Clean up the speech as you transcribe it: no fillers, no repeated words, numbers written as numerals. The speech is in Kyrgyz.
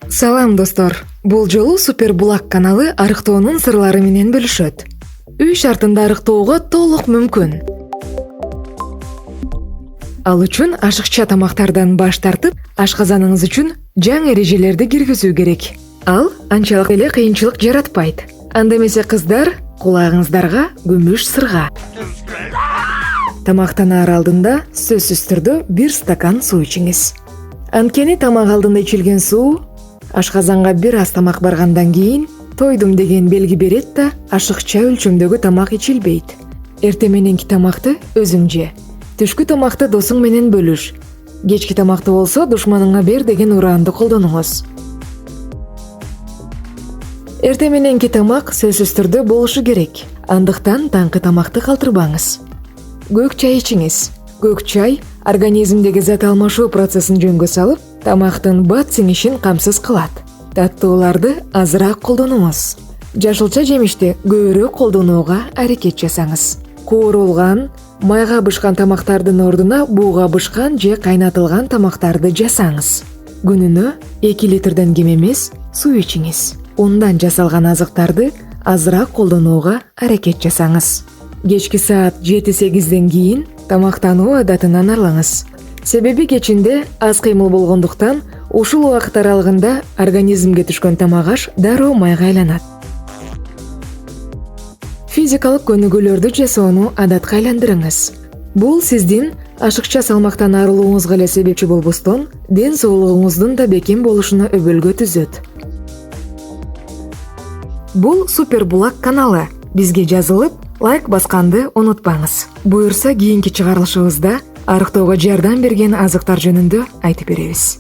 Салам достор. Бул жолу Супер Булак каналы арыктоонун сырлары менен бөлүшөт. Үй шартында арыктоого толук мүмкүн. Ал үчүн ашыкча тамактардан баш тартып, ашказаныңыз үчүн жаңы эрежелерди киргизүү керек. Ал анчалык эле кыйынчылык жаратпайт. Анда эмесе кыздар, кулагыңыздарга күмүш сырга. Тамактанаар алдында сөзсүз түрдө 1 стакан суу ичиңиз. Анткени тамак алдында ичилген суу ашказанга бир аз тамак баргандан кийин тойдум деген белги берет да, ашыкча өлчөмдөгү тамак ичилбейт. Эртең мененки тамакты өзүң же. Түшкү тамакты досуң менен бөлүш. Кечки тамакты болсо душманыңа бер деген ураанды колдонуңуз. Эртең мененки тамак сөзсүз түрдө болушу керек. Андыктан таңкы тамакты калтырбаңыз. Көк чай ичиңиз. Көк чай организмдеги зат алмашуу процессин жөнгө салып, тамактын бат сиңишин камсыз кылат. Таттууларды азыраак колдонуңуз. Жашылча жемишти көбүрөөк колдонууга аракет жасаңыз. Куурулган, майга бышкан тамактардын ордуна бууга бышкан же кайнатылган тамактарды жасаңыз. Күнүнө 2 литрден кем эмес суу ичиңиз. Ундан жасалган азыктарды азыраак колдонууга аракет жасаңыз. Кечки саат 7-8ден кийин тамактануу адатынан арылыңыз. Себеби кечинде аз кыймыл болгондуктан ушул убакыт аралыгында организмге түшкөн тамак аш дароо майга айланат. Физикалык көнүгүүлөрдү жасоону адатка айландырыңыз. Бул сиздин ашыкча салмактан арылууңузга эле себепчи болбостон, ден соолугуңуздун да бекем болушуна өбөлгө түзөт. Бул Супер Булак каналы. Бизге жазылып, лайк басканды унутпаңыз. Буюрса кийинки чыгарылышыбызда арыктоого жардам берген азыктар жөнүндө айтып беребиз.